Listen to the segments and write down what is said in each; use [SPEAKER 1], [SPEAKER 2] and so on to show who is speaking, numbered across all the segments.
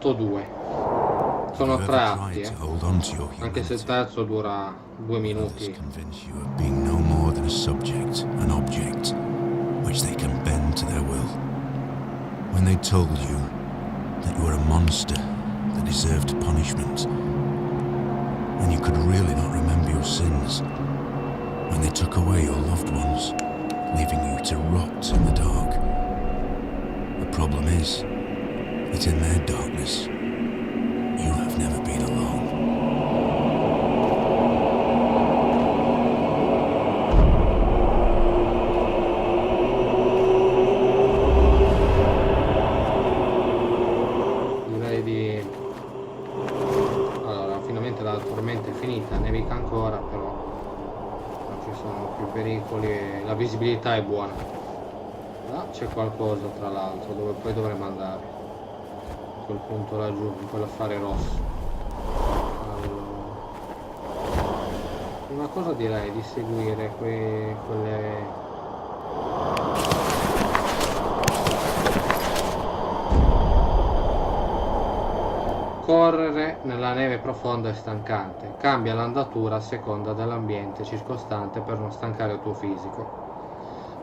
[SPEAKER 1] Atto 2. Sono 3 atti, anche se il terzo dura 2 minuti.
[SPEAKER 2] Convince you of being no more than a subject, an object, which they can bend to their will. When they told you that you were a monster that deserved punishment, when you could really not remember your sins, when they took away your loved ones, leaving you to rot in the dark. The problem is that in their darkness, you have never been alone.
[SPEAKER 1] Allora, finalmente la tormenta è finita, nevica ancora, però non ci sono più pericoli e la visibilità è buona. Là c'è qualcosa, tra l'altro, dove poi dovremo andare. A quel punto laggiù, in quell'affare rosso. Allora, prima cosa direi di seguire quelle... Correre nella neve profonda è stancante, cambia l'andatura a seconda dell'ambiente circostante per non stancare il tuo fisico.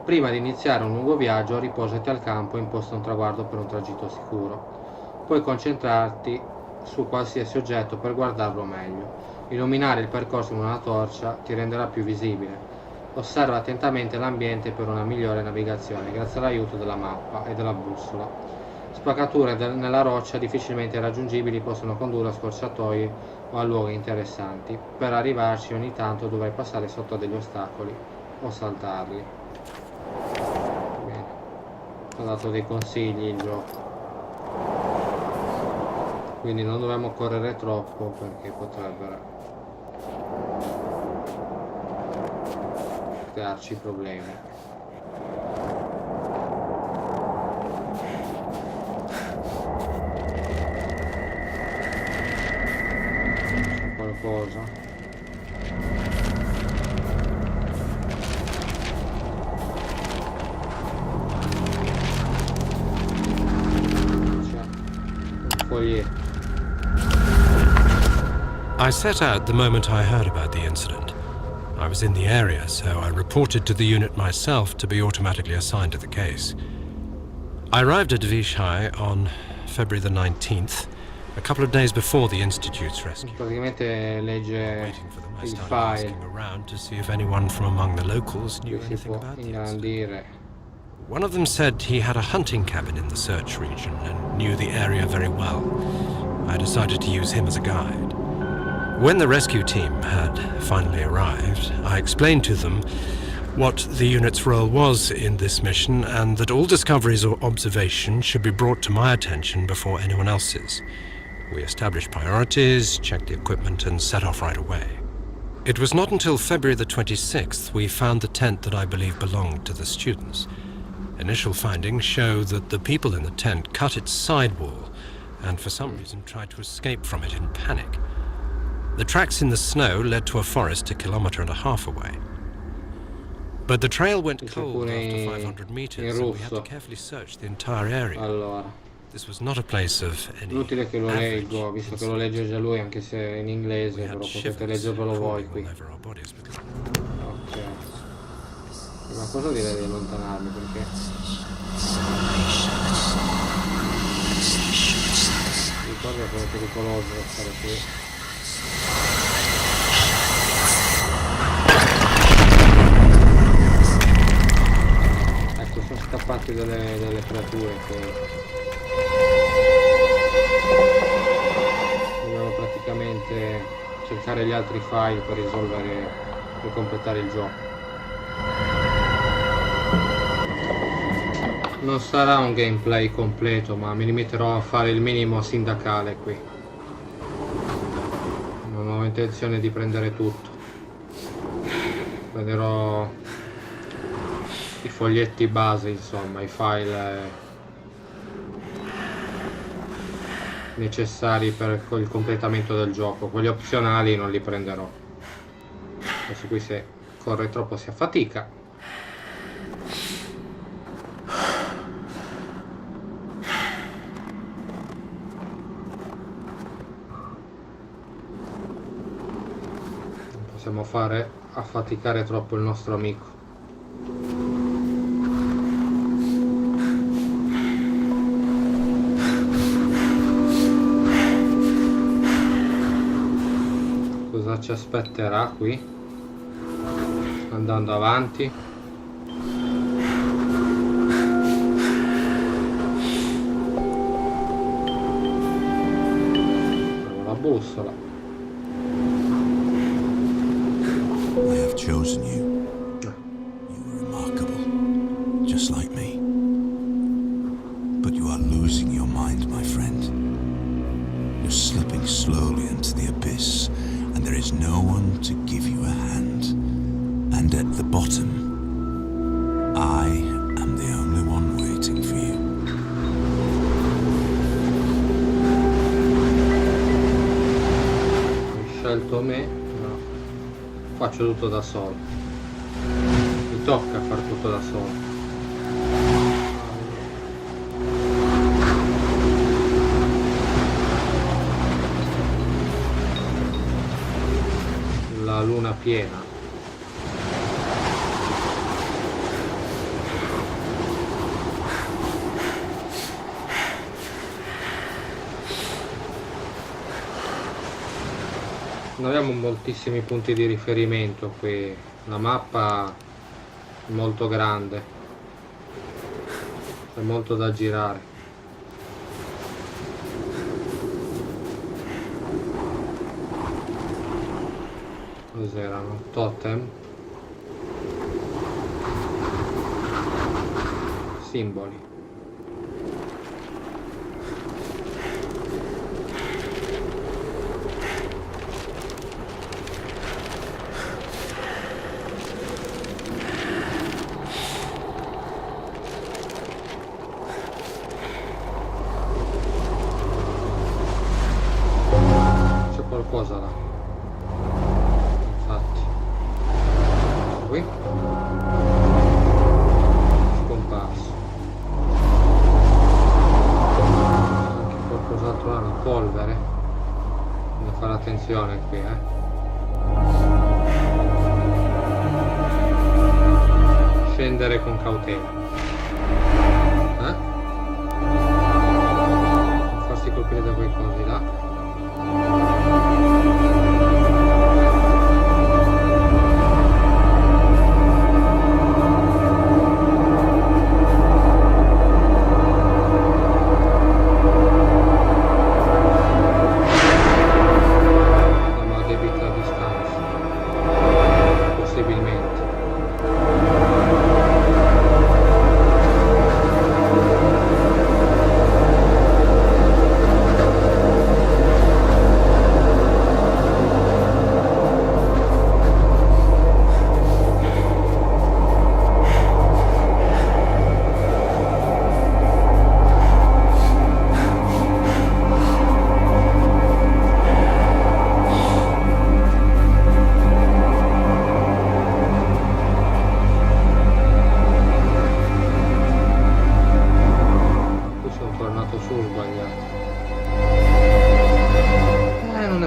[SPEAKER 1] Prima di iniziare un lungo viaggio riposati al campo imposta un traguardo per un tragitto sicuro. Puoi concentrarti su qualsiasi oggetto per guardarlo meglio. Illuminare il percorso con una torcia ti renderà più visibile. Osserva attentamente l'ambiente per una migliore navigazione grazie all'aiuto della mappa e della bussola. Spaccature nella roccia difficilmente raggiungibili possono condurre a scorciatoie o a luoghi interessanti. Per arrivarci ogni tanto dovrai passare sotto degli ostacoli o saltarli. Bene, ho dato dei consigli il gioco, quindi non dobbiamo correre troppo perché potrebbero crearci problemi. Qualcosa.
[SPEAKER 3] I set out the moment I heard about the incident. I was in the area, so I reported to the unit myself to be automatically assigned to the case. I arrived at Vichy on February the 19th, a couple of days before the Institute's rescue.
[SPEAKER 1] Praticamente legge
[SPEAKER 3] Waiting for the
[SPEAKER 1] il
[SPEAKER 3] most, I was
[SPEAKER 1] file.
[SPEAKER 3] asking around to see if anyone from among the locals knew
[SPEAKER 1] Qui si
[SPEAKER 3] anything
[SPEAKER 1] può
[SPEAKER 3] about the incident.
[SPEAKER 1] ingrandire.
[SPEAKER 3] One of them said he had a hunting cabin in the search region and knew the area very well. I decided to use him as a guide. When the rescue team had finally arrived, I explained to them what the unit's role was in this mission and that all discoveries or observations should be brought to my attention before anyone else's. We established priorities, checked the equipment, and set off right away. It was not until February the 26th we found the tent that I believe belonged to the students. Initial findings show that the people in the tent cut its sidewall and for some reason tried to escape from it in panic. The tracks in the snow led to a forest a kilometer and a half away. But the trail went cold after 500 meters and we had to carefully search the entire area.
[SPEAKER 1] Allora,
[SPEAKER 3] This was not a place of any
[SPEAKER 1] inutile che lo
[SPEAKER 3] average
[SPEAKER 1] leggo, visto che lo legge già lui, anche se in inglese,
[SPEAKER 3] We
[SPEAKER 1] però
[SPEAKER 3] had
[SPEAKER 1] potete
[SPEAKER 3] shivers
[SPEAKER 1] leggervelo voi
[SPEAKER 3] crawling
[SPEAKER 1] qui.
[SPEAKER 3] all over our bodies with
[SPEAKER 1] Ok. Prima cosa direi di allontanarmi perché ricordo che è pericoloso stare qui. Ecco, sono scappati delle creature che dobbiamo praticamente cercare gli altri file per risolvere, per completare il gioco. Non sarà un gameplay completo, ma mi limiterò a fare il minimo sindacale qui. Non ho intenzione di prendere tutto. Prenderò i foglietti base, insomma, i file necessari per il completamento del gioco. Quelli opzionali non li prenderò. Adesso qui se corre troppo si affatica. Possiamo fare affaticare troppo il nostro amico. Cosa ci aspetterà qui? Andando avanti. Trovo la bussola.
[SPEAKER 2] I have chosen you. You are remarkable, just like me. But you are losing your mind, my friend. You're slipping slowly into the abyss, and there is no one to give you a hand. And at the bottom, I am the only one waiting for you.
[SPEAKER 1] Hai scelto me? Faccio tutto da solo. Mi tocca far tutto da solo. La luna piena. Noi abbiamo moltissimi punti di riferimento qui, la mappa è molto grande, c'è molto da girare. Cos'erano? Totem? Simboli. Qualcosa là, infatti. Qui scomparso. Anche qualcos'altro là, una polvere. Bisogna fare attenzione qui, scendere con cautela, non farsi colpire da quei cosi là.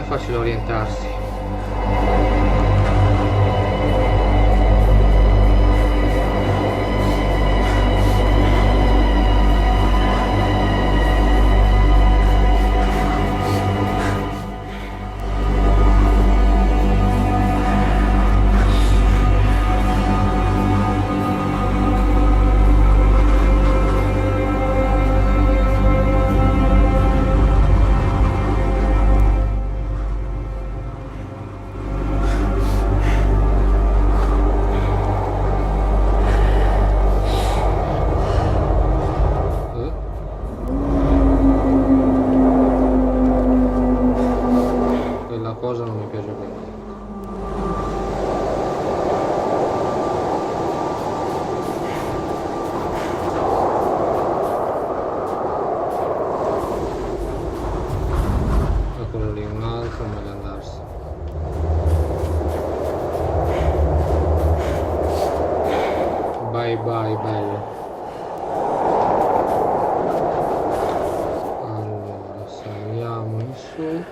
[SPEAKER 1] Facile orientarsi. Cosa non mi piace bene. Eccolo lì, un altro, meglio andarsi. Bye bye bello. Allora saliamo in su.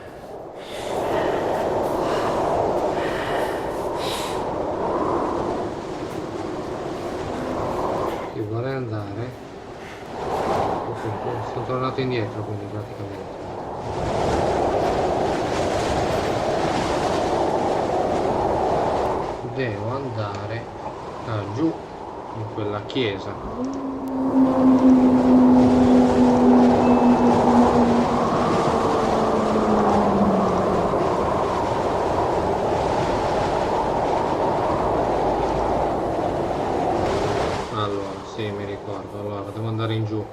[SPEAKER 1] tornato indietro, quindi praticamente. Devo andare giù in quella chiesa. Allora, sì, mi ricordo. Allora, devo andare in giù.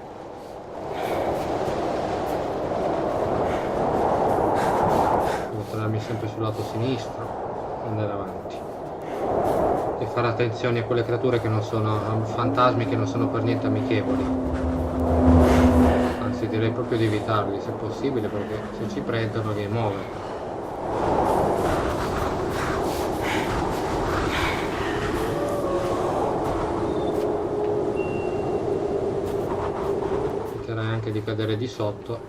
[SPEAKER 1] Devo tenermi sempre sul lato sinistro, andare avanti. E fare attenzione a quelle creature che non sono fantasmi, che non sono per niente amichevoli. Anzi, direi proprio di evitarli se possibile, perché se ci prendono game over. Eviterei anche di cadere di sotto.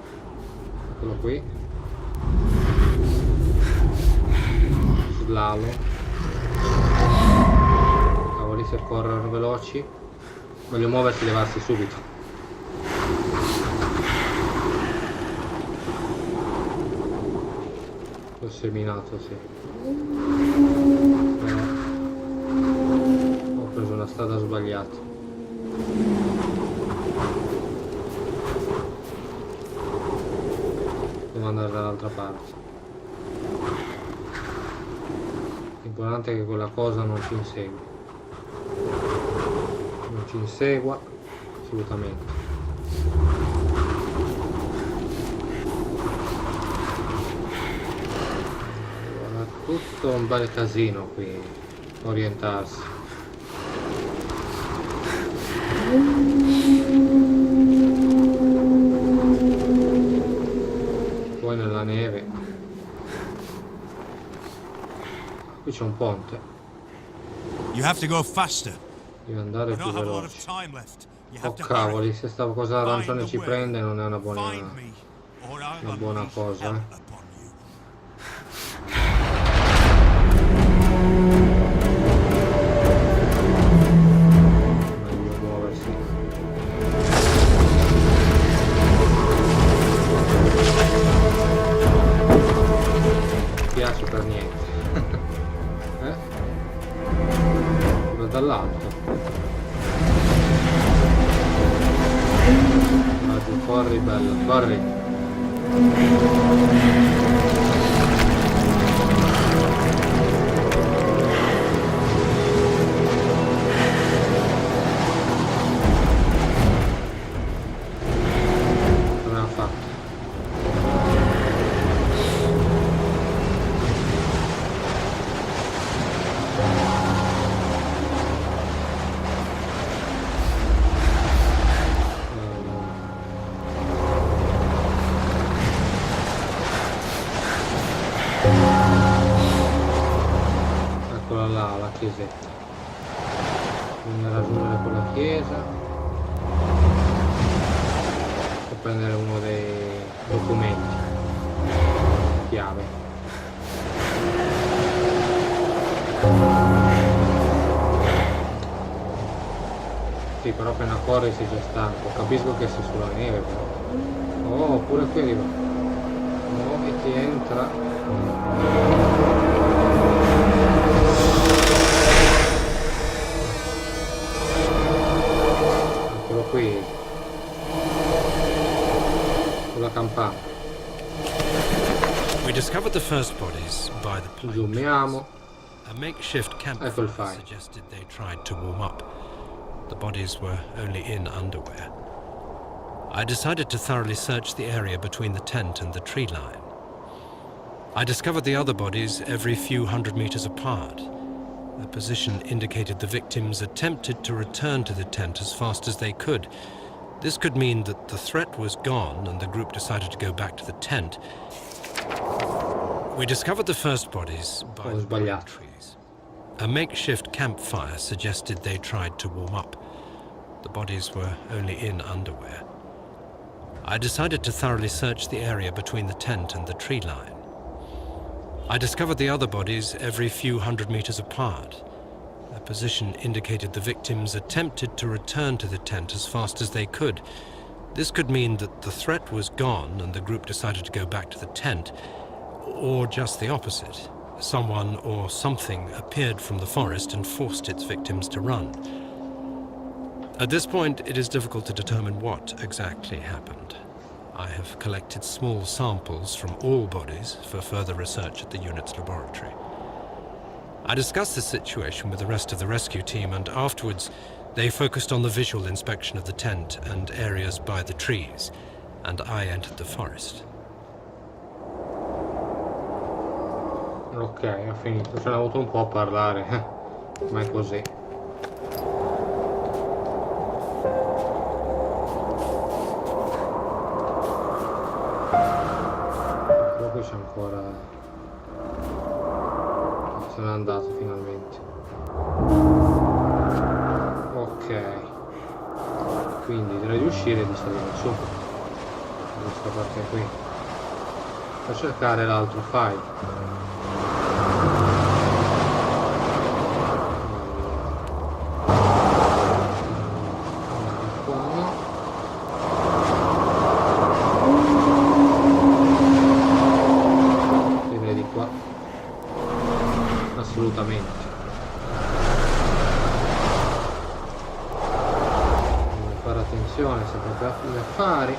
[SPEAKER 1] Eccolo qui. Slalom. Se corrono veloci, voglio muoversi e levarsi subito. L'ho seminato, sì. Però ho preso una strada sbagliata. Devo andare dall'altra parte. L'importante è che quella cosa non ci insegui. Non ci insegua assolutamente. Allora, tutto un bel casino qui, orientarsi. Poi nella neve. Qui c'è un ponte.
[SPEAKER 2] You have to go faster.
[SPEAKER 1] Devi andare più veloce. Oh cavoli, se sta cosa arancione ci prende non è una buona cosa, Meglio muoversi. Non mi piace per niente. Dall'alto. Corri bello, corri. Non ha fatto. Eccola là, la chiesetta. Bisogna raggiungere quella chiesa e prendere uno dei documenti chiave. Sì, però appena corri sei già stanco. Capisco che sei sulla neve, però. Oh, pure qui arriva. Oh, e ti entra. Eccolo qui. Sulla campana.
[SPEAKER 3] We discovered the first bodies by the pine
[SPEAKER 1] Zoomiamo.
[SPEAKER 3] trees. A makeshift campfire suggested they tried to warm up. The bodies were only in underwear. I decided to thoroughly search the area between the tent and the tree line. I discovered the other bodies every few hundred meters apart. The position indicated the victims attempted to return to the tent as fast as they could. This could mean that the threat was gone and the group decided to go back to the tent. We discovered the first bodies by the pine trees. A makeshift campfire suggested they tried to warm up. The bodies were only in underwear. I decided to thoroughly search the area between the tent and the tree line. I discovered the other bodies every few hundred meters apart. Their position indicated the victims attempted to return to the tent as fast as they could. This could mean that the threat was gone and the group decided to go back to the tent, or just the opposite. Someone or something appeared from the forest and forced its victims to run. At this point, it is difficult to determine what exactly happened. I have collected small samples from all bodies for further research at the unit's laboratory. I discussed this situation with the rest of the rescue team, and afterwards they focused on the visual inspection of the tent and areas by the trees, and I entered the forest.
[SPEAKER 1] Ok, ho finito. Ce n'ho avuto un po' a parlare, ma è così. Però qui c'è ancora... Se n'è andato finalmente. Ok. Quindi direi di uscire e di salire su. Da questa parte qui. Per cercare l'altro file. Assolutamente. Dobbiamo fare attenzione sempre per gli affari.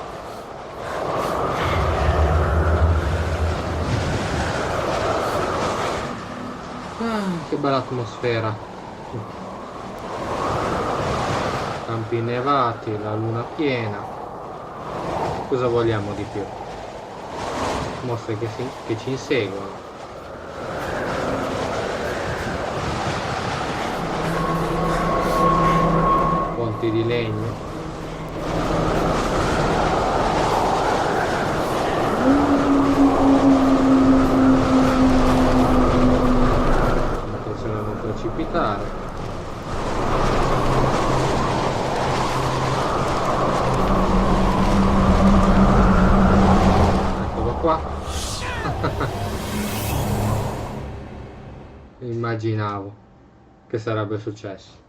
[SPEAKER 1] Che bella atmosfera. Campi innevati, la luna piena. Cosa vogliamo di più? Mostre che ci inseguono. Ponti di legno. Attenzione a non precipitare. Eccolo qua. Immaginavo che sarebbe successo.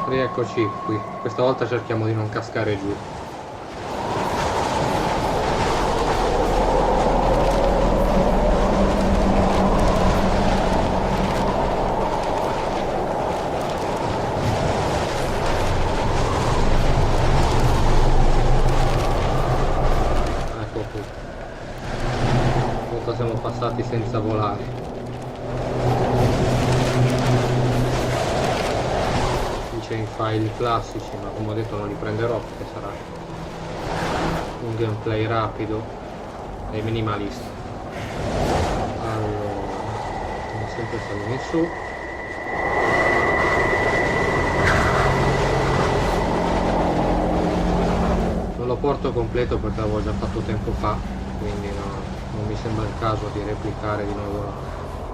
[SPEAKER 1] Rieccoci qui, questa volta cerchiamo di non cascare giù. Ecco qui. Stavolta siamo passati senza volare. In file classici, ma come ho detto non li prenderò perché sarà un gameplay rapido e minimalista. Allora, come sempre salire in su. Non lo porto completo perché l'avevo già fatto tempo fa, quindi non mi sembra il caso di replicare di nuovo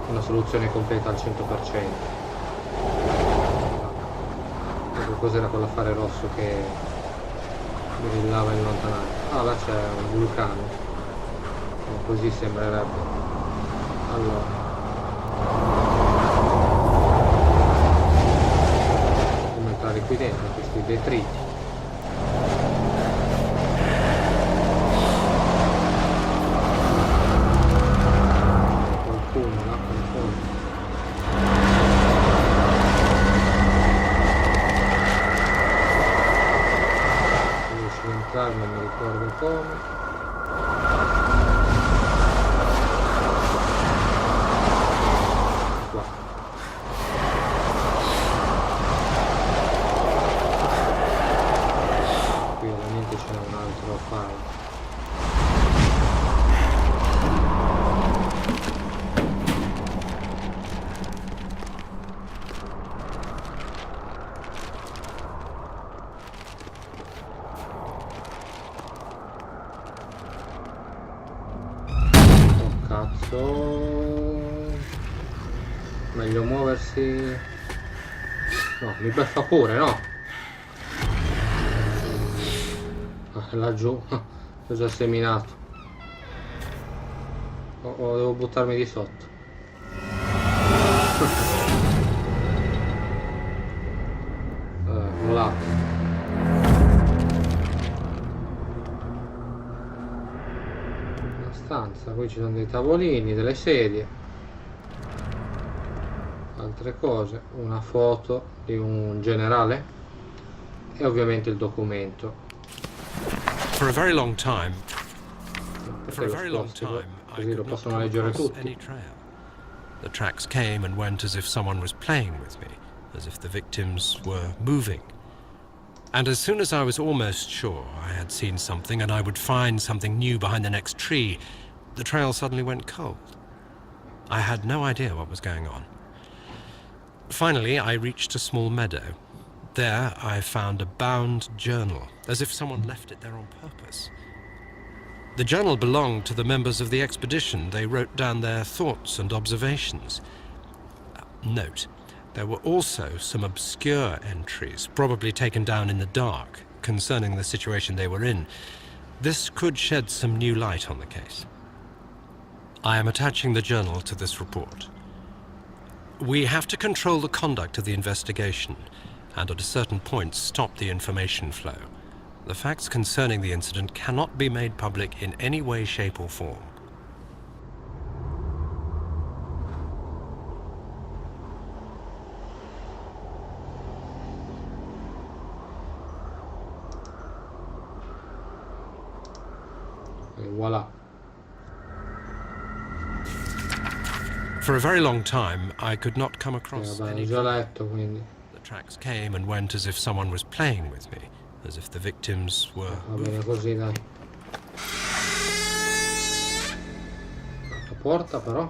[SPEAKER 1] una soluzione completa al 100%. Cos'era quell'affare rosso che brillava in lontananza? Ah, là c'è un vulcano, così sembrerebbe. Allora, come entrare qui dentro questi detriti? Qualcuno là, qualcuno. Non mi ricordo come. Qua. Qui ovviamente c'è un altro file. Meglio muoversi No, mi beffa pure, no? Laggiù. L'ho già seminato. O devo buttarmi di sotto. Volato. Una stanza, qui ci sono dei tavolini, delle sedie, altre cose, una foto di un generale e ovviamente il documento.
[SPEAKER 3] For a very long time,
[SPEAKER 1] Perché lo sposti?
[SPEAKER 3] I
[SPEAKER 1] Così lo
[SPEAKER 3] could not
[SPEAKER 1] possono
[SPEAKER 3] come
[SPEAKER 1] leggere
[SPEAKER 3] across
[SPEAKER 1] tutti.
[SPEAKER 3] any trail. The tracks came and went as if someone was playing with me, as if the victims were moving. And as soon as I was almost sure I had seen something and I would find something new behind the next tree, the trail suddenly went cold. I had no idea what was going on. Finally, I reached a small meadow. There, I found a bound journal, as if someone left it there on purpose. The journal belonged to the members of the expedition. They wrote down their thoughts and observations. Note, there were also some obscure entries, probably taken down in the dark, concerning the situation they were in. This could shed some new light on the case. I am attaching the journal to this report. We have to control the conduct of the investigation, and at a certain point stop the information flow. The facts concerning the incident cannot be made public in any way, shape or form.
[SPEAKER 1] E voilà.
[SPEAKER 3] For a very long time, I could not come across
[SPEAKER 1] Vabbè,
[SPEAKER 3] any
[SPEAKER 1] l'ho già
[SPEAKER 3] trail.
[SPEAKER 1] letto, quindi.
[SPEAKER 3] The tracks came and went as if someone was playing with me, as if the victims were
[SPEAKER 1] Va bene
[SPEAKER 3] moving.
[SPEAKER 1] così, dai. La porta però,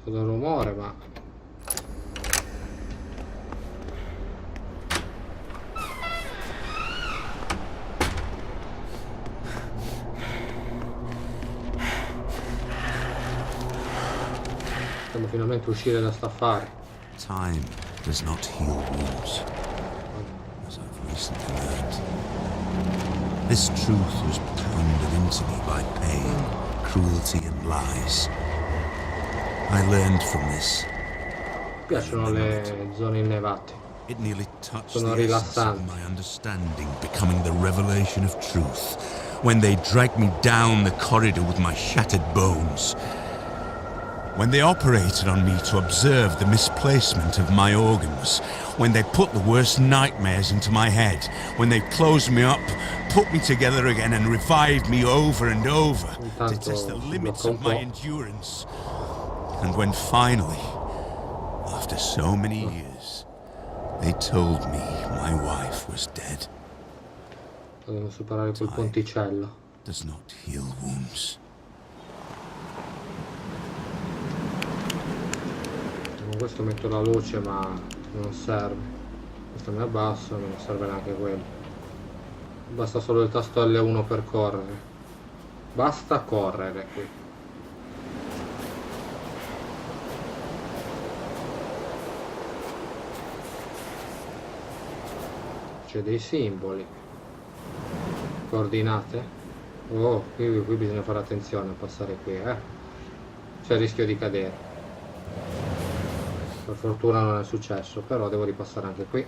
[SPEAKER 1] c'è del rumore, ma... Possiamo finalmente uscire da st'affare.
[SPEAKER 2] Time does not heal wounds, as I've recently learned. This truth was pounded into me by pain, cruelty, and lies. I learned from this.
[SPEAKER 1] Mi piacciono le zone innevate.
[SPEAKER 2] It nearly touched
[SPEAKER 1] Sono
[SPEAKER 2] the essence of
[SPEAKER 1] rilassanti.
[SPEAKER 2] my understanding, becoming the revelation of truth, when they dragged me down the corridor with my shattered bones. When they operated on me to observe the misplacement of my organs, when they put the worst nightmares into my head, when they closed me up, put me together again and revived me over and over to test the limits of my endurance. And when finally, after so many years, they told me my wife was dead.
[SPEAKER 1] Devo superare quel ponticello.
[SPEAKER 2] Does not heal wounds.
[SPEAKER 1] Con questo metto la luce, ma non serve. Questo mi abbasso, non serve neanche quello. Basta solo il tasto L1 per correre. Basta correre qui. C'è dei simboli. Coordinate. Oh, qui bisogna fare attenzione a passare qui, C'è il rischio di cadere. Per fortuna non è successo, però devo ripassare anche qui.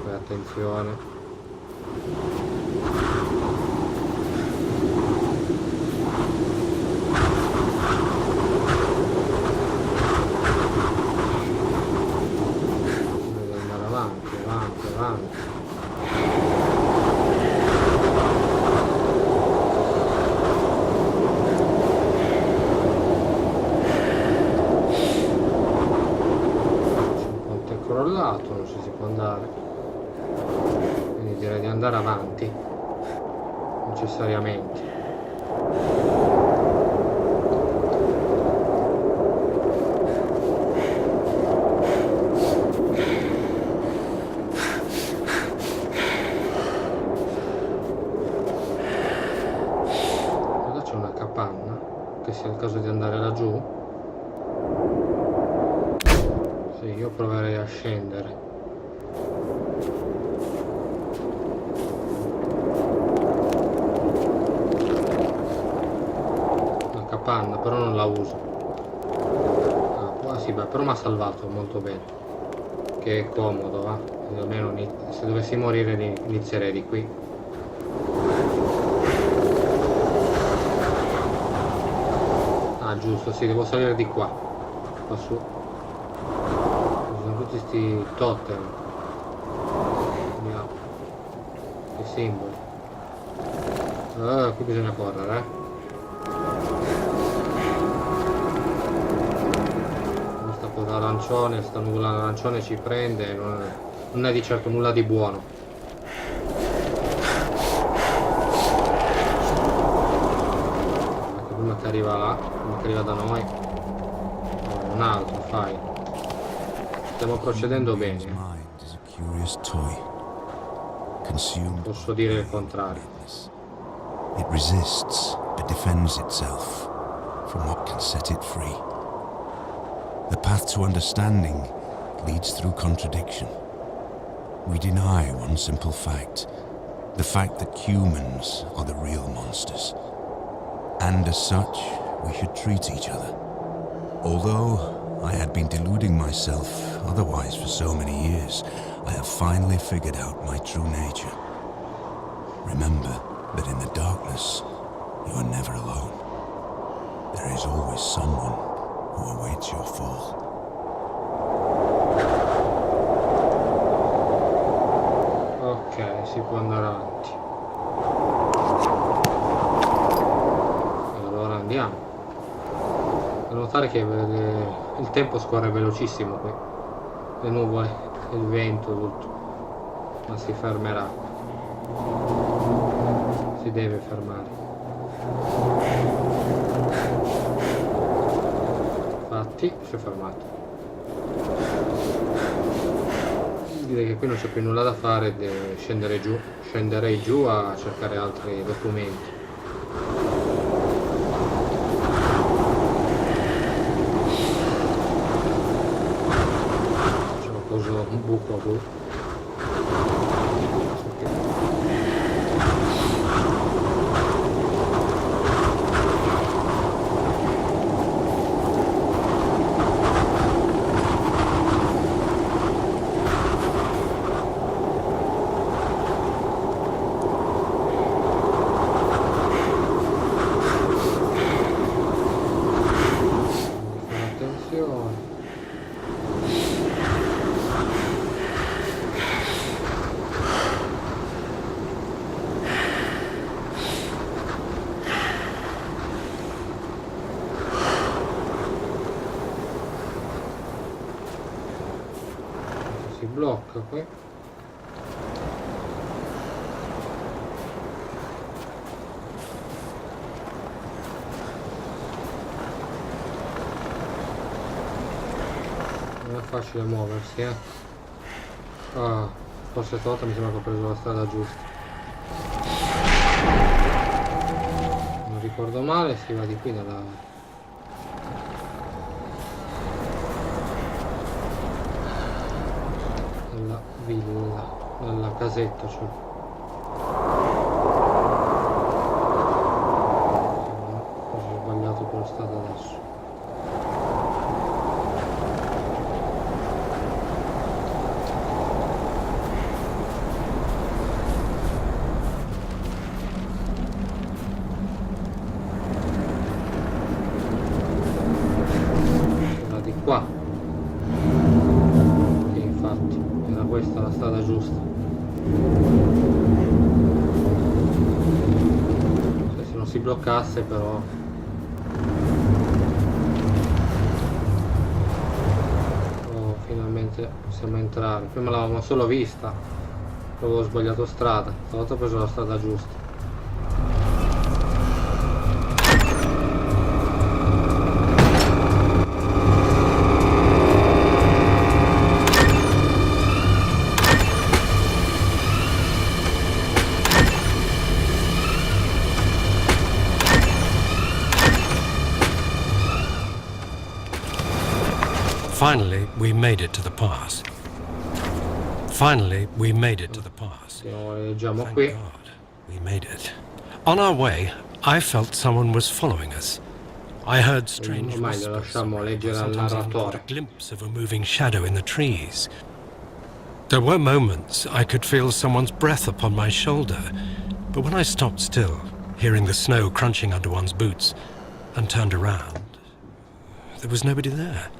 [SPEAKER 1] Poi attenzione. Devo andare avanti, avanti, avanti. Crollato, non ci si può andare, quindi direi di andare avanti necessariamente. Cosa c'è, una capanna che si caso di andare laggiù? Sì, io proverei a scendere. Una capanna, però non la uso. Ah sì, beh, però mi ha salvato molto bene. Che è comodo, va? Almeno se dovessi morire inizierei di qui. Ah, giusto, sì, devo salire di qua. Qua su. Ci sono tutti sti totem. Vediamo. I simboli. Qui bisogna correre, Questa cosa arancione, sta nuvola arancione ci prende, non è di certo nulla di buono. Ecco, prima che arriva là, prima che arriva da noi. Un altro, fai. Stiamo procedendo bene. Posso dire il contrario.
[SPEAKER 2] It resists but defends itself from what can set it free. The path to understanding leads through contradiction. We deny one simple fact, the fact that humans are the real monsters. And as such, we should treat each other. Although I had been deluding myself otherwise for so many years, I have finally figured out my true nature. Remember that in the darkness, you are never alone. There is always someone who awaits your fall.
[SPEAKER 1] Ok, si può andare avanti. Allora andiamo. Da notare che il tempo scorre velocissimo qui. Le nuvole, il vento, tutto. Ma si fermerà. Si deve fermare. Infatti si è fermato. Direi che qui non c'è più nulla da fare, deve scendere giù. Scenderei giù a cercare altri documenti. C'è una cosa, un buco a buco. Si blocca qui. Non è facile muoversi, Ah, forse stavolta mi sembra che ho preso la strada giusta. Non ricordo male, si va di qui dalla villa, nella casetta, cioè. Ho sbagliato per strada adesso. Era di qua. Questa è la strada giusta. Se non si bloccasse però. Oh, finalmente possiamo entrare. Prima l'avevamo solo vista, avevo sbagliato strada, stavolta ho preso la strada giusta.
[SPEAKER 3] Finally, we made it to the pass. Finally, we made it to the pass.
[SPEAKER 1] Leggiamo
[SPEAKER 3] Thank
[SPEAKER 1] qui.
[SPEAKER 3] God, we made it. On our way, I felt someone was following us. I heard strange
[SPEAKER 1] O meglio,
[SPEAKER 3] whispers.
[SPEAKER 1] lasciamo leggere al
[SPEAKER 3] Sometimes even caught
[SPEAKER 1] narratore.
[SPEAKER 3] a glimpse of a moving shadow in the trees. There were moments I could feel someone's breath upon my shoulder, but when I stopped still, hearing the snow crunching under one's boots, and turned around, there was nobody there.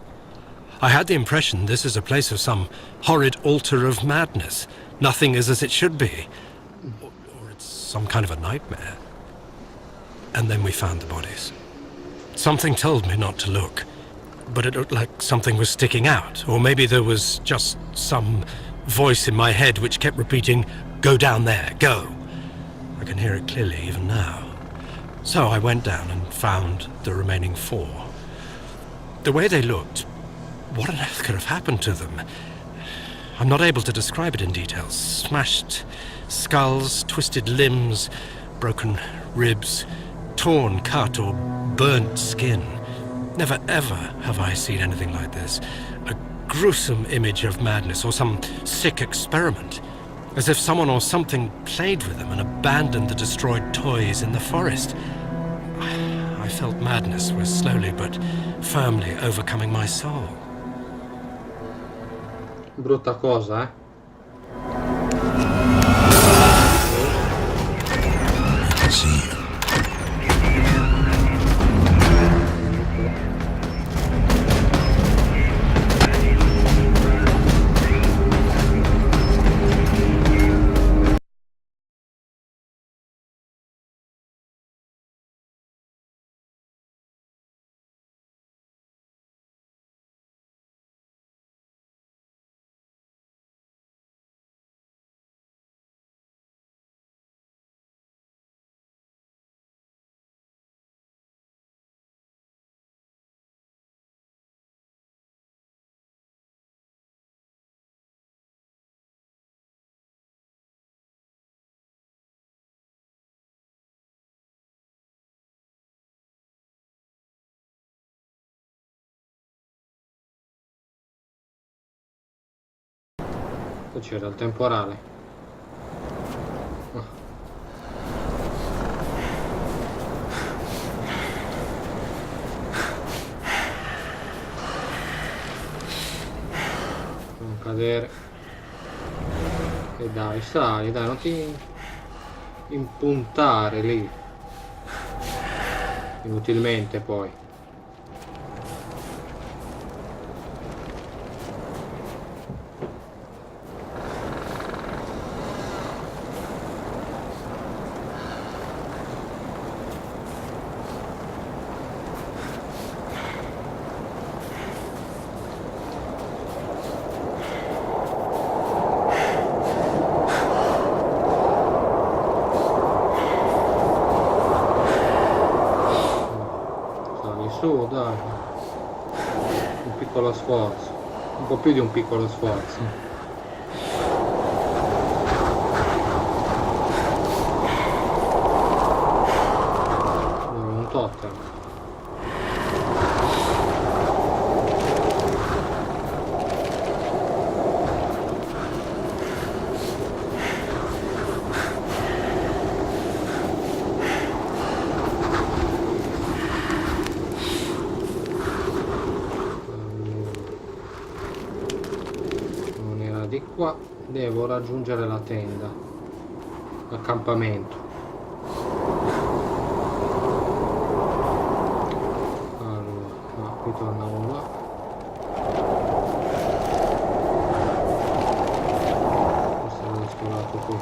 [SPEAKER 3] I had the impression this is a place of some horrid altar of madness. Nothing is as it should be. Or it's some kind of a nightmare. And then we found the bodies. Something told me not to look, but it looked like something was sticking out, or maybe there was just some voice in my head which kept repeating, "Go down there, go." I can hear it clearly even now. So I went down and found the remaining 4. The way they looked, what on earth could have happened to them? I'm not able to describe it in detail. Smashed skulls, twisted limbs, broken ribs, torn, cut, or burnt skin. Never ever have I seen anything like this. A gruesome image of madness or some sick experiment. As if someone or something played with them and abandoned the destroyed toys in the forest. I felt madness was slowly but firmly overcoming my soul.
[SPEAKER 1] Brutta cosa, eh?
[SPEAKER 2] I can see you.
[SPEAKER 1] Poi c'era il temporale. Ah. Non cadere. E dai, sali, dai, non ti impuntare lì. Inutilmente poi. Su, dai, un piccolo sforzo, un po' più di un piccolo sforzo. Un totem. Di qua devo raggiungere la tenda, l'accampamento. Allora, no, qui torniamo là. Questo l'ho scavato qui.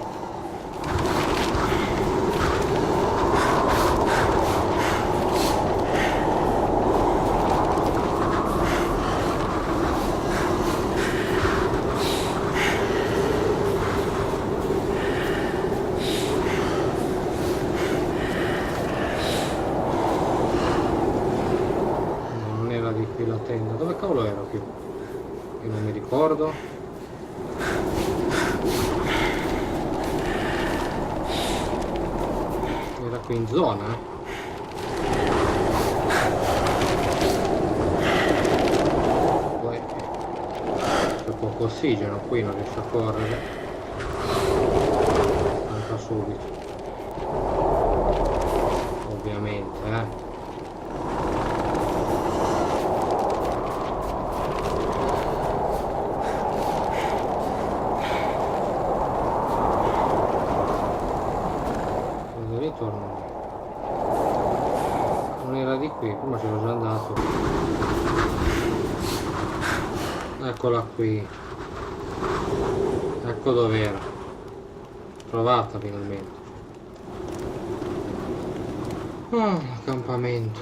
[SPEAKER 1] La tenda, dove cavolo era più? Io non mi ricordo. Era qui in zona, Poi poco ossigeno qui, non riesce a correre. Manca subito. Ovviamente, Dove ritorno? Non era di qui, prima c'ero già andato. Eccola qui. Ecco dov'era. Trovata finalmente. Accampamento.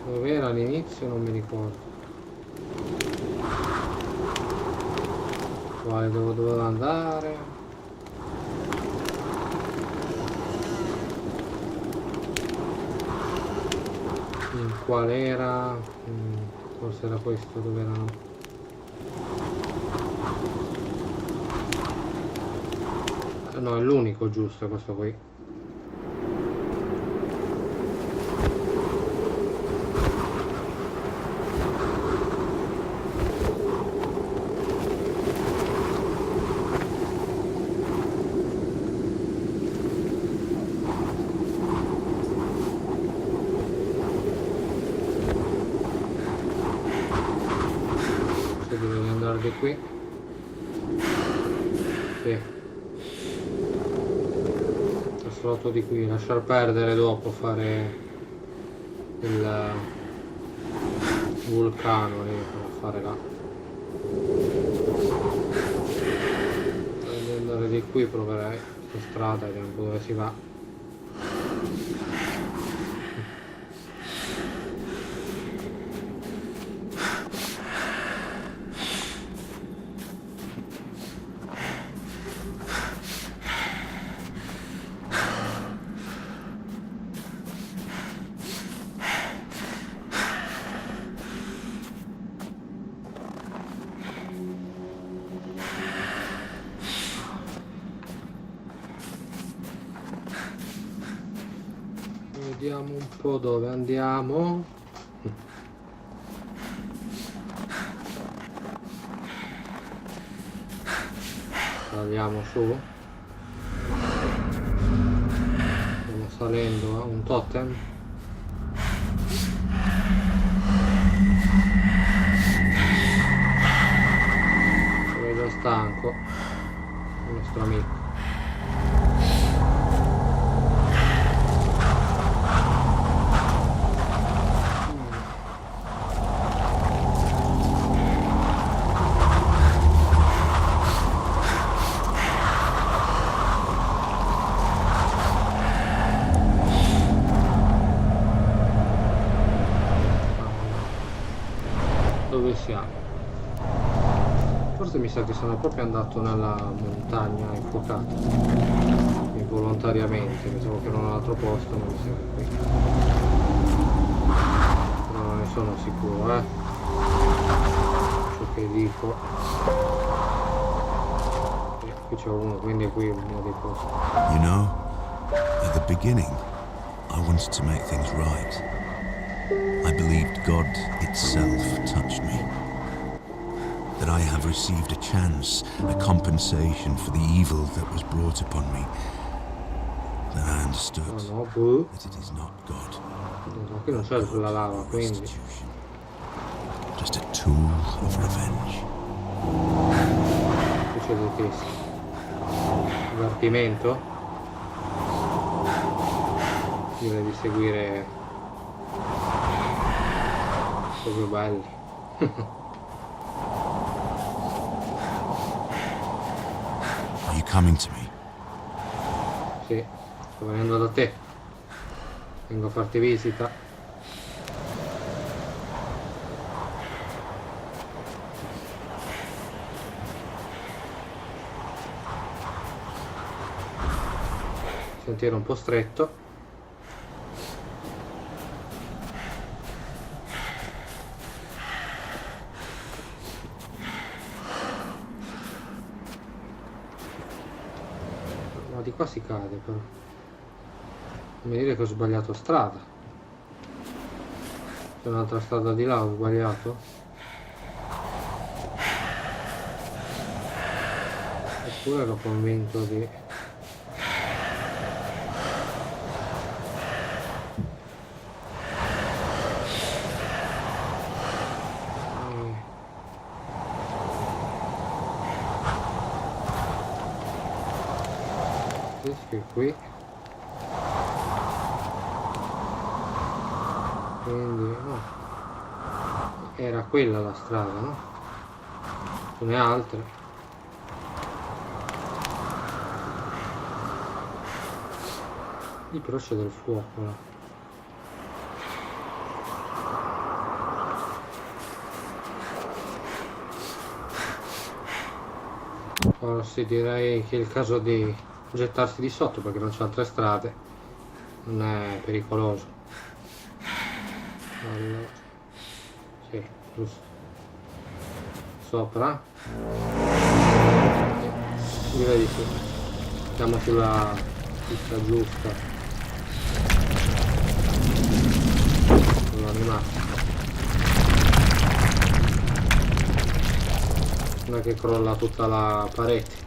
[SPEAKER 1] Dov'era all'inizio non mi ricordo. Quale dove dovevo andare? In qual era? Forse era questo dove erano. No, è l'unico giusto questo qui. Devi andare di qui. Sì. Trasloto di qui, lasciar perdere dopo fare il vulcano lì per fare là. Devi andare di qui, proverei questa strada, vediamo un po' dove si va. Vediamo un po' dove andiamo. Saliamo su. Stiamo salendo a un totem. Sono già stanco. Il nostro amico. Dove siamo? Forse mi sa che sono proprio andato nella montagna infuocata involontariamente, pensavo che era un altro posto, ma mi sa che qui. Però non ne sono sicuro, ciò che dico. Qui c'è uno, quindi qui uno dei posti.
[SPEAKER 2] You know, at the beginning, I wanted to make things right. I believed God itself touched me. That I have received a chance, a compensation for the evil that was brought upon me. Then I understood that it is not God.
[SPEAKER 1] Qui non c'è sulla lava, quindi.
[SPEAKER 2] Restitution. Just a tool of revenge.
[SPEAKER 1] Qui c'è dei testi. Divertimento. Direi di seguire proprio belli.
[SPEAKER 2] Are you coming to me?
[SPEAKER 1] Sì, sto venendo da te. Vengo a farti visita. Sentiero un po' stretto. Ma di qua si cade però. mi dire che ho sbagliato strada. C'è un'altra strada di là, ho sbagliato. Eppure ero convinto di... Che qui, quindi no, era quella la strada, no? Ce n'è altre. Lì però c'è del fuoco là. Ora sì, direi che è il caso di gettarsi di sotto perché non c'è altre strade, non è pericoloso. Allora, sì, giusto. Sopra. Direi di sì. Siamo sulla pista giusta. Sull'animale. Non è che crolla tutta la parete.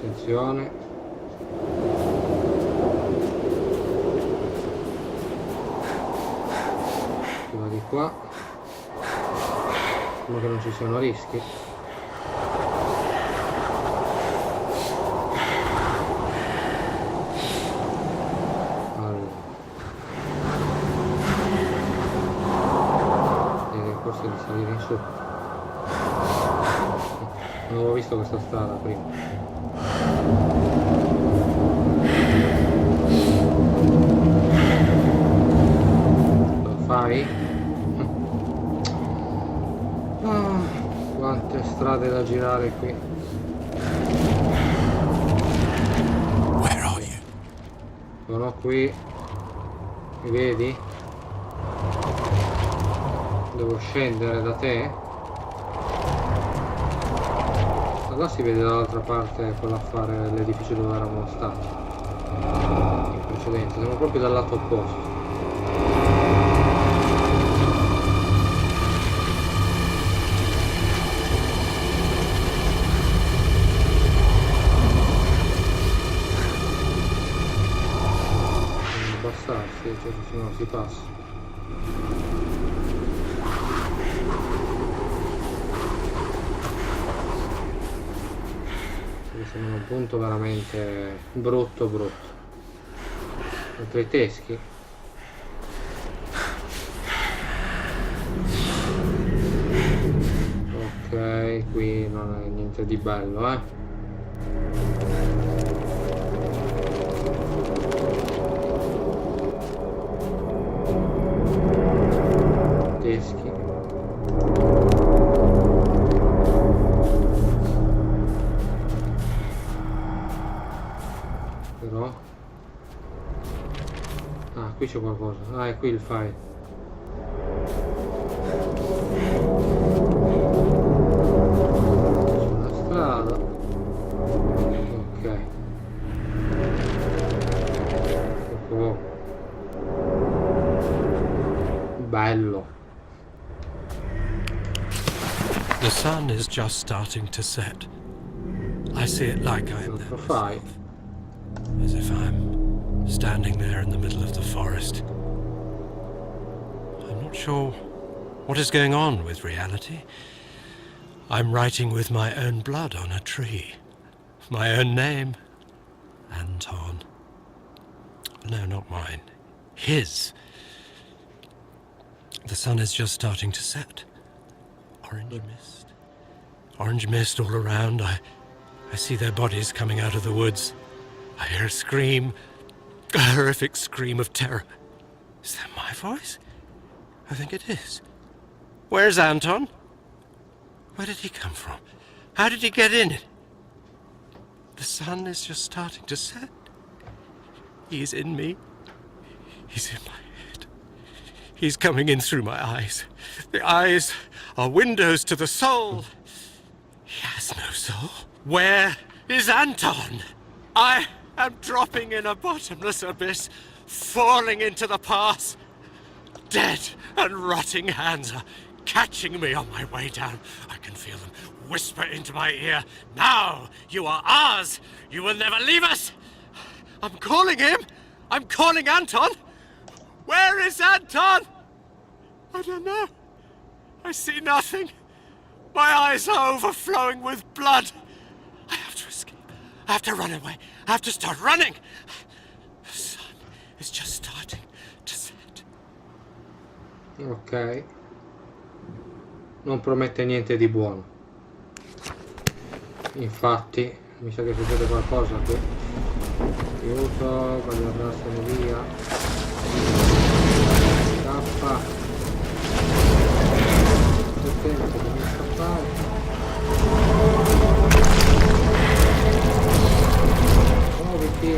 [SPEAKER 1] Attenzione, si va di qua, come che non ci siano rischi. Allora, direi forse di salire in su. Non avevo visto questa strada prima. Lo fai? Quante strade da girare qui.
[SPEAKER 2] Where are you?
[SPEAKER 1] Sono qui. Mi vedi? Devo scendere da te? Là si vede dall'altra parte quell'affare, l'edificio dove eravamo stati in precedenza, siamo proprio dal lato opposto. Dobbiamo passarsi, cioè se no si passa. Sembra un punto veramente brutto. Oltre i teschi. Ok, qui non è niente di bello, Teschi. Però qui c'è qualcosa. È qui il file. Sulla strada. Ok. Oh. Bello.
[SPEAKER 3] The sun is just starting to set. I see it like I am there myself, as if I'm standing there in the middle of the forest. I'm not sure what is going on with reality. I'm writing with my own blood on a tree. My own name, Anton. No, not mine. His. The sun is just starting to set. Orange mist. Orange mist all around. I see their bodies coming out of the woods. I hear a scream. A horrific scream of terror. Is that my voice? I think it is. Where's Anton? Where did he come from? How did he get in? The sun is just starting to set. He is in me. He's in my head. He's coming in through my eyes. The eyes are windows to the soul. He has no soul. Where is Anton? I am dropping in a bottomless abyss, falling into the past. Dead and rotting hands are catching me on my way down. I can feel them whisper into my ear. Now you are ours. You will never leave us. I'm calling him. I'm calling Anton. Where is Anton? I don't know. I see nothing. My eyes are overflowing with blood. I have to escape. I have to run away. I have to start running. The sun is just starting to set.
[SPEAKER 1] Ok. Non promette niente di buono. Infatti, mi sa che succede qualcosa qui. Aiuto, voglio andarsene via. Scappa. Attento, devi scappare. Muoviti.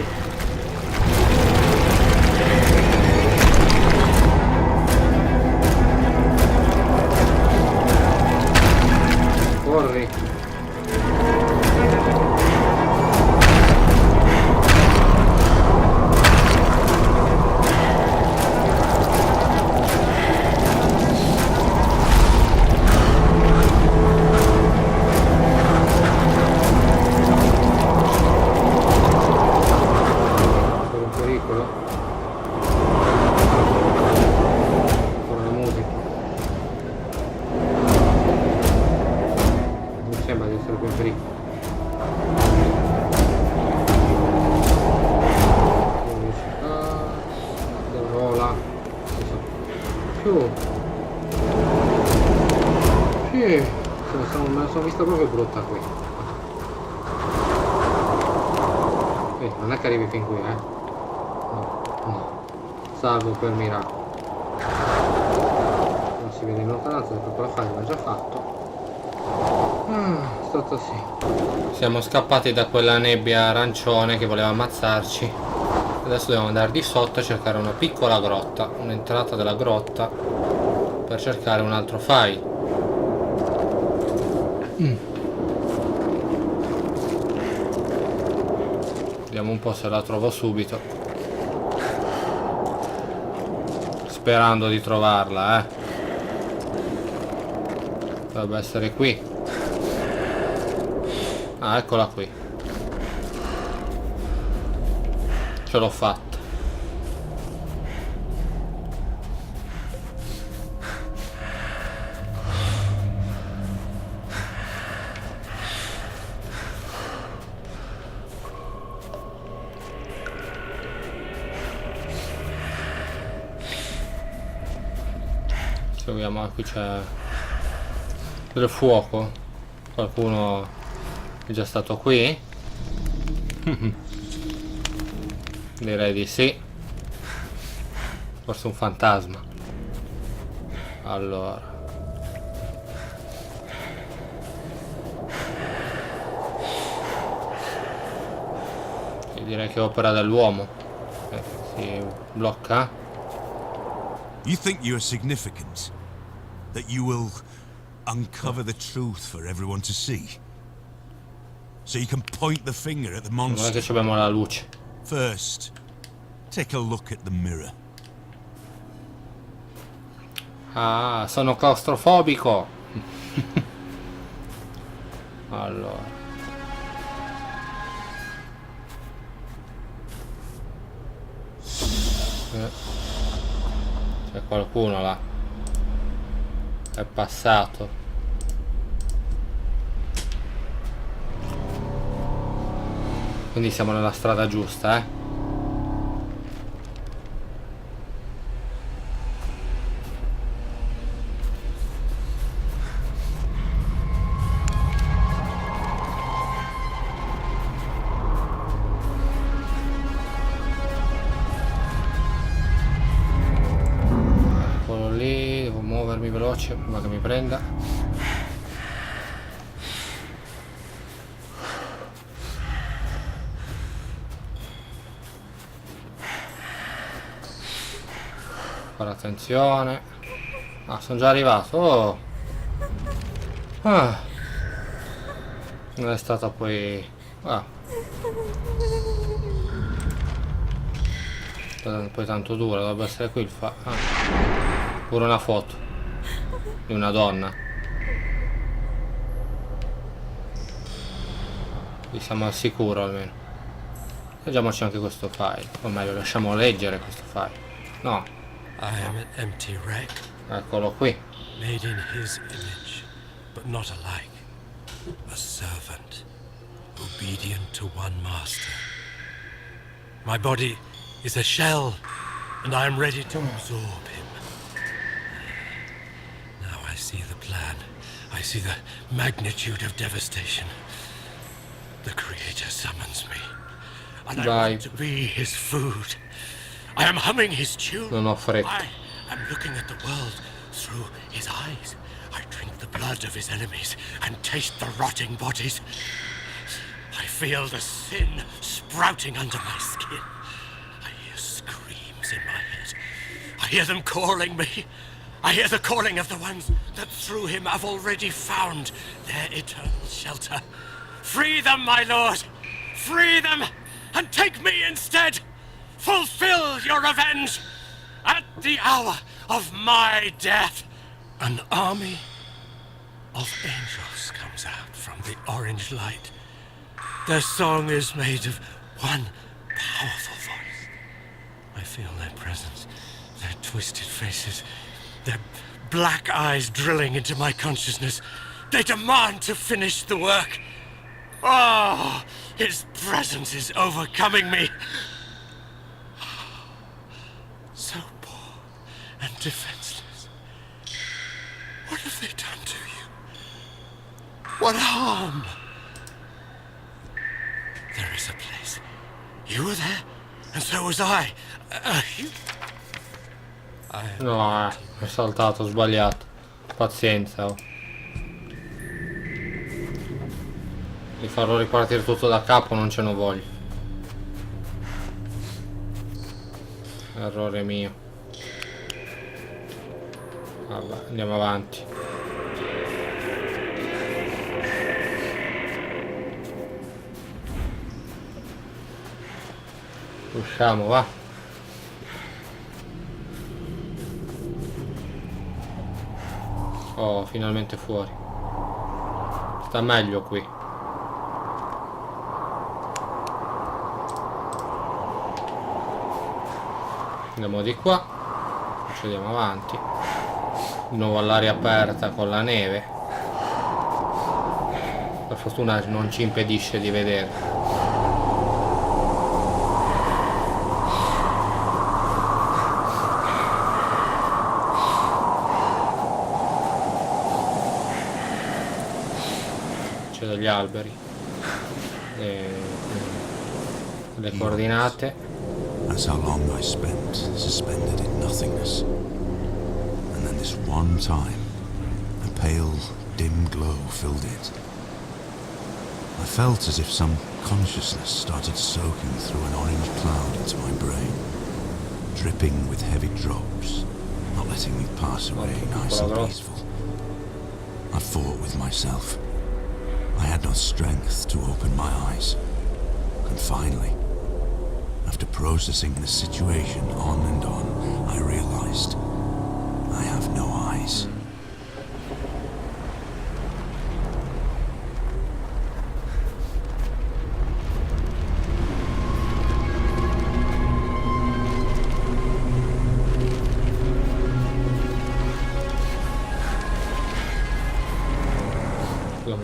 [SPEAKER 1] Corri. Per un pericolo. Con la musica. Mi sembra di essere più in pericolo. Vola. Più. Sì. Me la sono vista proprio brutta qui. Non è che arrivi fin qui, No, no. Salvo per miracolo. Non si vede in lontananza perché quella fase l'ha già fatto. È stato sì. Siamo scappati da quella nebbia arancione che voleva ammazzarci. Adesso dobbiamo andare di sotto e cercare una piccola grotta, un'entrata della grotta per cercare un altro file. Vediamo un po' se la trovo subito. Sperando di trovarla, Dovrebbe essere qui. Ah, eccola qui. Ce l'ho fatta. Seguiamo, qui c'è del fuoco. Qualcuno è già stato qui? Direi di sì. Forse un fantasma. Allora, io direi che è opera dell'uomo. Si blocca.
[SPEAKER 2] You think you are significant? That you will uncover the truth for everyone to see? So you can point the finger at the
[SPEAKER 1] Non è
[SPEAKER 2] monster?
[SPEAKER 1] che abbiamo la luce.
[SPEAKER 2] First, take a look at the mirror.
[SPEAKER 1] Ah, sono claustrofobico. Allora, c'è qualcuno là. È passato. Quindi siamo nella strada giusta, Quello lì, devo muovermi veloce prima che mi prenda. fare attenzione. Ah, sono già arrivato. Oh. Ah. Non è stata poi... Ah. Poi tanto dura, dovrebbe essere qui il pure una foto di una donna. Qui siamo al sicuro almeno. Leggiamoci anche questo file. O meglio, lasciamo leggere questo file. No.
[SPEAKER 3] I am an empty wreck,
[SPEAKER 1] Eccolo qui.
[SPEAKER 3] made in his image, but not alike. A servant, obedient to one master. My body is a shell, and I am ready to absorb him. Now I see the plan. I see the magnitude of devastation. The Creator summons me, and I want to be his food. I am humming his tune.
[SPEAKER 1] Non ho fretta.
[SPEAKER 3] I am looking at the world through his eyes. I drink the blood of his enemies and taste the rotting bodies. I feel the sin sprouting under my skin. I hear screams in my head. I hear them calling me. I hear the calling of the ones that through him have already found their eternal shelter. Free them, my lord! Free them, and take me instead! Fulfill your revenge! At the hour of my death, an army of angels comes out from the orange light. Their song is made of one powerful voice. I feel their presence, their twisted faces, their black eyes drilling into my consciousness. They demand to finish the work. Oh, his presence is overcoming me. So poor and defenseless. What have they done to you? What harm? There is a place. You were there, and so was I.
[SPEAKER 1] No, è saltato, ho sbagliato. Pazienza. Oh. Di farlo ripartire tutto da capo non ce ne voglio. Errore mio. Vabbè, andiamo avanti. Usciamo, va. Oh, finalmente fuori. Sta meglio qui. Andiamo di qua. Procediamo avanti. Di nuovo all'aria aperta con la neve. Per fortuna non ci impedisce di vedere. C'è degli alberi. Le coordinate.
[SPEAKER 2] That's how long I spent suspended in nothingness. And then this one time, a pale, dim glow filled it. I felt as if some consciousness started soaking through an orange cloud into my brain, dripping with heavy drops, not letting me pass away nice and peaceful. I fought with myself. I had no strength to open my eyes. And finally, after processing the situation on and on, I realized I have no eyes.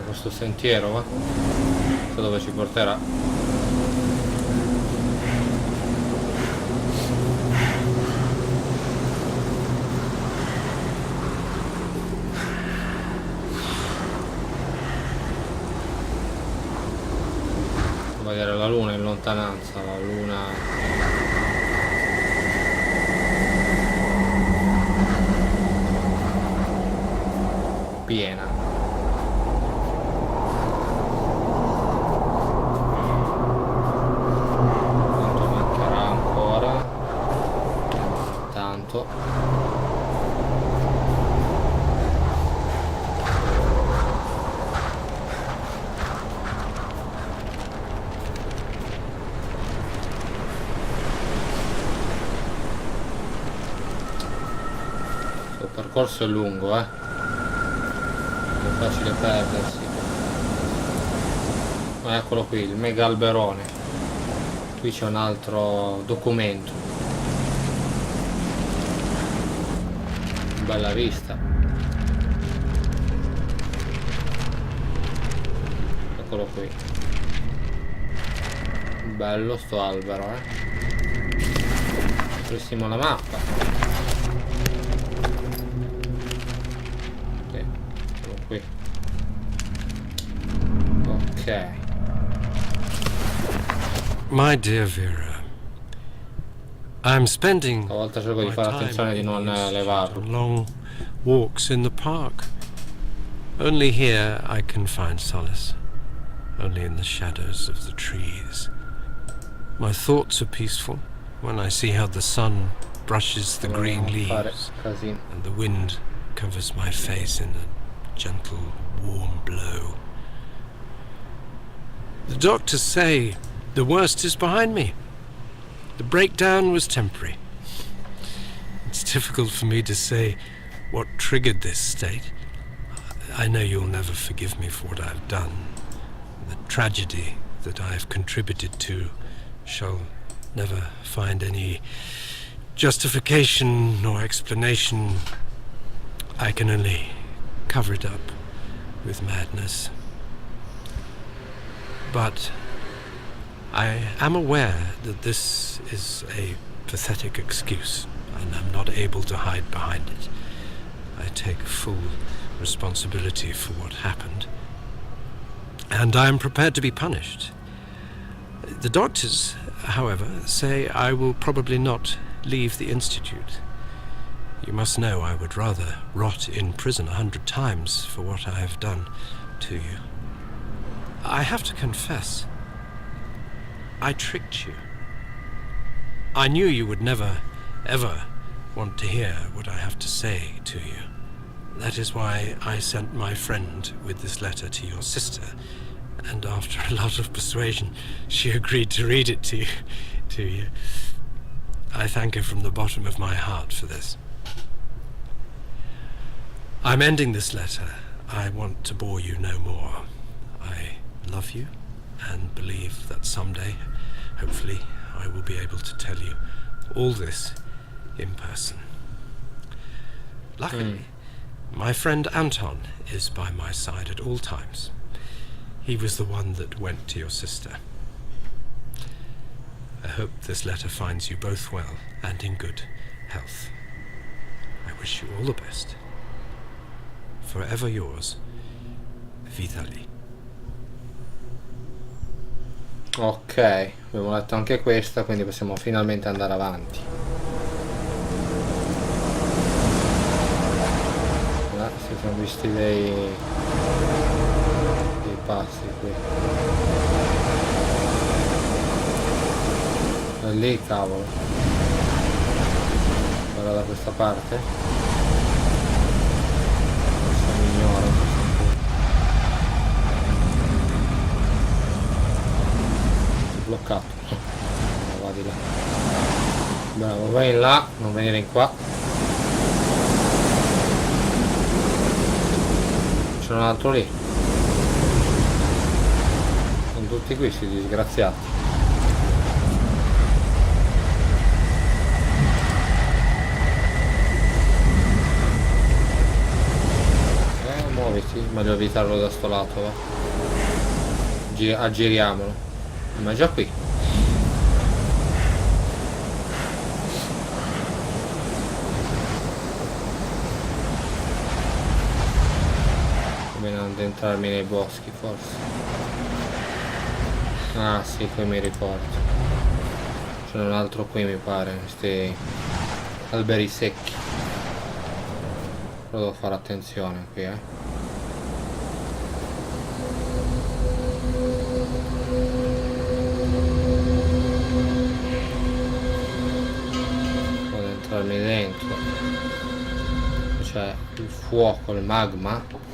[SPEAKER 1] Questo sentiero, va? So dove ci porterà. Devo vedere la luna in lontananza, la luna piena. Tanto. percorso è lungo, è facile perdersi. Ma eccolo qui, il mega alberone. Qui c'è un altro documento. Bella vista. Eccolo qui. Bello sto albero, Apriamo la mappa. Eccolo qui. Ok.
[SPEAKER 3] My dear Vera, I'm spending
[SPEAKER 1] Stavolta cerco di
[SPEAKER 3] my
[SPEAKER 1] fare
[SPEAKER 3] time
[SPEAKER 1] attenzione di
[SPEAKER 3] in
[SPEAKER 1] non
[SPEAKER 3] the institute
[SPEAKER 1] levarlo.
[SPEAKER 3] on long walks in the park. Only here I can find solace. Only in the shadows of the trees. My thoughts are peaceful when I see how the sun brushes the green leaves
[SPEAKER 1] Casino.
[SPEAKER 3] and the wind covers my face in a gentle, warm blow. The doctors say the worst is behind me. The breakdown was temporary. It's difficult for me to say what triggered this state. I know you'll never forgive me for what I've done. The tragedy that I have contributed to shall never find any justification nor explanation. I can only cover it up with madness. But I am aware that this is a pathetic excuse, and I'm not able to hide behind it. I take full responsibility for what happened, and I am prepared to be punished. The doctors, however, say I will probably not leave the institute. You must know I would rather rot in prison 100 times for what I have done to you. I have to confess, I tricked you. I knew you would never, ever want to hear what I have to say to you. That is why I sent my friend with this letter to your sister, and after a lot of persuasion, she agreed to read it to you. I thank her from the bottom of my heart for this. I'm ending this letter. I want to bore you no more. I love you and believe that someday, hopefully, I will be able to tell you all this in person. Luckily, my friend Anton is by my side at all times. He was the one that went to your sister. I hope this letter finds you both well and in good health. I wish you all the best. Forever yours, Vitaly.
[SPEAKER 1] Ok, abbiamo letto anche questa, quindi possiamo finalmente andare avanti. Si sono visti dei passi qui. E lì, cavolo. Guarda da questa parte. Questo mi ignora. Bloccato. Va di là. Bravo, vai in là, non venire in qua. C'è un altro lì. Sono tutti qui, sti disgraziati. Muoviti, meglio evitarlo da sto lato, va. Aggiriamolo. Ma è già qui. Come non addentrarmi nei boschi, forse. Ah sì, qui mi ricordo. C'è un altro qui, mi pare. Questi alberi secchi. Però devo fare attenzione qui, Devo entrarmi dentro. C'è il fuoco, il magma.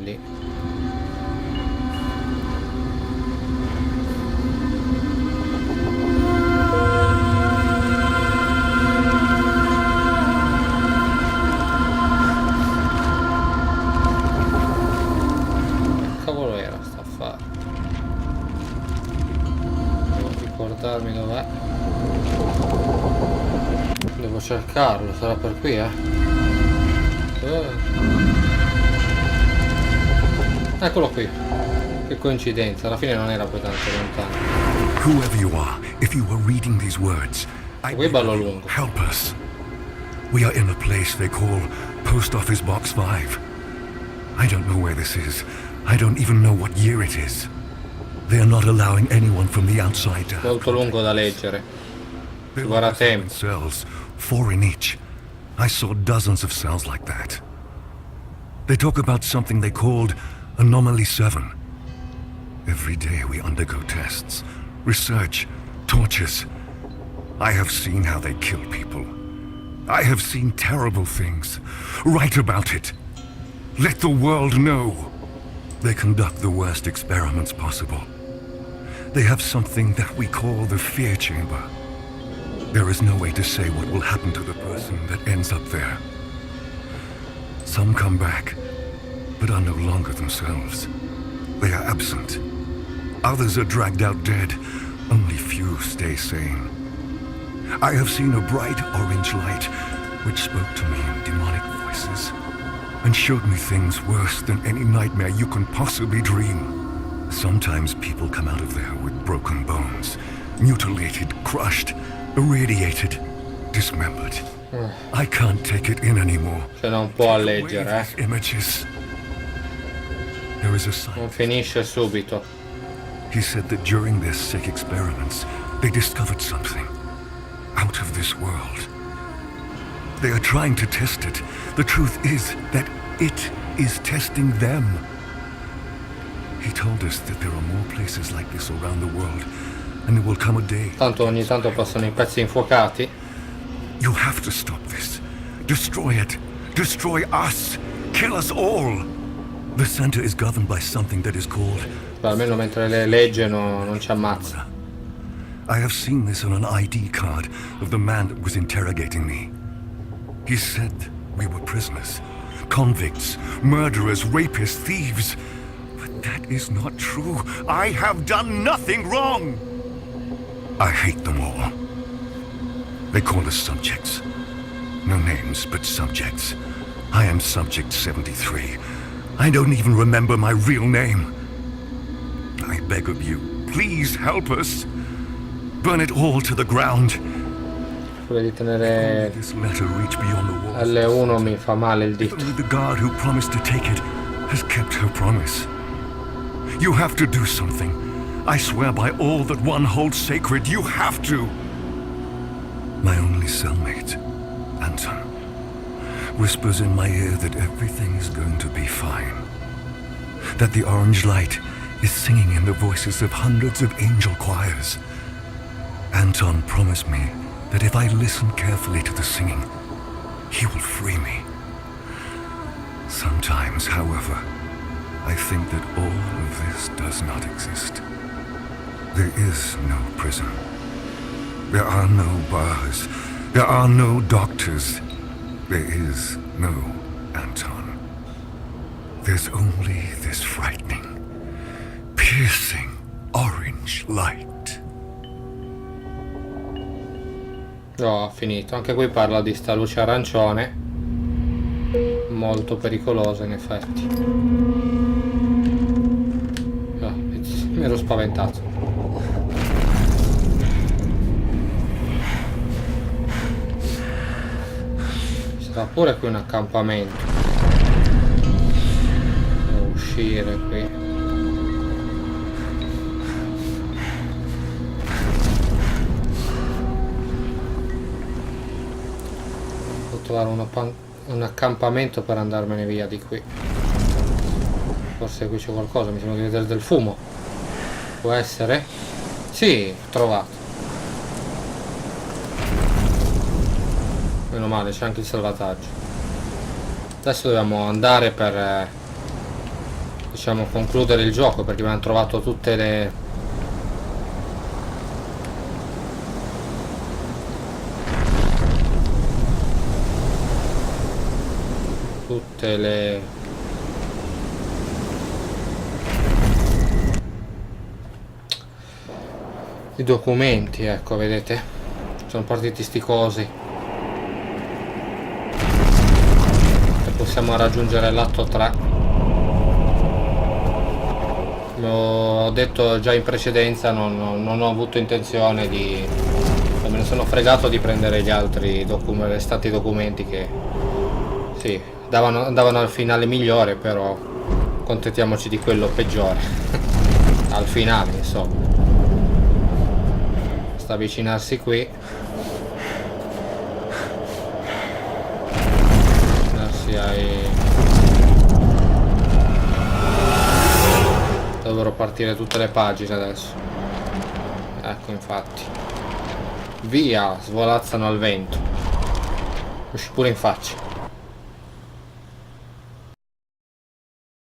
[SPEAKER 1] lì. Che cavolo era sta affare? Devo ricordarmi dov'è. Devo cercarlo, sarà per qui, Eccolo qui. Che coincidenza, alla fine non era poi tanto lontano.
[SPEAKER 2] Whoever you are, if you are reading these words, I
[SPEAKER 1] Qui ballo
[SPEAKER 2] beg you,
[SPEAKER 1] lungo.
[SPEAKER 2] help us. We are in a place they call Post Office Box 5. I don't know where this is. I don't even know what year it is. They are not allowing anyone from the outside to have
[SPEAKER 1] Molto lungo da leggere. Ci vorrà tempo.
[SPEAKER 2] cells, 4 in each. I saw dozens of cells like that. They talk about something they called Anomaly 7. Every day we undergo tests, research, tortures. I have seen how they kill people. I have seen terrible things. Write about it. Let the world know. They conduct the worst experiments possible. They have something that we call the fear chamber. There is no way to say what will happen to the person that ends up there. Some come back, but are no longer themselves. They are absent. Others are dragged out dead. Only few stay sane. I have seen a bright orange light which spoke to me in demonic voices and showed me things worse than any nightmare you can possibly dream. Sometimes people come out of there with broken bones, mutilated, crushed, irradiated, dismembered. I can't take it in anymore.
[SPEAKER 1] Ce n'è un po' a
[SPEAKER 2] Take away
[SPEAKER 1] leggere,
[SPEAKER 2] these images. There is a sign.
[SPEAKER 1] Non finisce subito.
[SPEAKER 2] He said that during their sick experiments, they discovered something out of this world. They are trying to test it. The truth is that it is testing them. He told us that there are more places like this around the world, and there will come a day.
[SPEAKER 1] Tanto ogni tanto passano i pezzi infuocati.
[SPEAKER 2] You have to stop this. Destroy it. Destroy us. Kill us all. The center is governed by something that is called...
[SPEAKER 1] Almeno mentre le legge non ci ammazza.
[SPEAKER 2] I have seen this on an ID card of the man that was interrogating me. He said we were prisoners, convicts, murderers, rapists, thieves. But that is not true. I have done nothing wrong. I hate them all. They call us subjects. No names, but subjects. I am Subject 73. I don't even remember my real name. I beg of you, please help us. Burn it all to the ground.
[SPEAKER 1] Quello di tenere
[SPEAKER 2] This letter reach beyond the walls.
[SPEAKER 1] L1 mi fa male il dito.
[SPEAKER 2] Only the guard who promised to take it has kept her promise. You have to do something. I swear by all that one holds sacred, you have to. My only cellmate, Anton, whispers in my ear that everything is going to be fine. That the orange light is singing in the voices of hundreds of angel choirs. Anton promised me that if I listen carefully to the singing, he will free me. Sometimes, however, I think that all of this does not exist. There is no prison. There are no bars. There are no doctors. There is no Anton. There's only this frightening, piercing orange light.
[SPEAKER 1] No, ha finito. Anche qui parla di sta luce arancione. Molto pericolosa in effetti. Oh, mi ero spaventato. Ci sarà pure qui un accampamento. Devo uscire qui. Trovare un accampamento per andarmene via di qui. Forse qui c'è qualcosa, mi sembra di vedere del fumo. Può essere? Sì, ho trovato. Meno male, c'è anche il salvataggio. Adesso dobbiamo andare per diciamo, concludere il gioco, perché abbiamo trovato tutte le i documenti, ecco, vedete, sono partiti sti cosi e possiamo raggiungere l'atto 3. Ho detto già in precedenza, non ho avuto intenzione di, me ne sono fregato di prendere gli altri restati documenti che sì, davano al finale migliore, però contentiamoci di quello peggiore al finale, insomma. Sta avvicinarsi qui, avvicinarsi dovrebbero partire tutte le pagine adesso, ecco, infatti, via, svolazzano al vento, usci pure in faccia.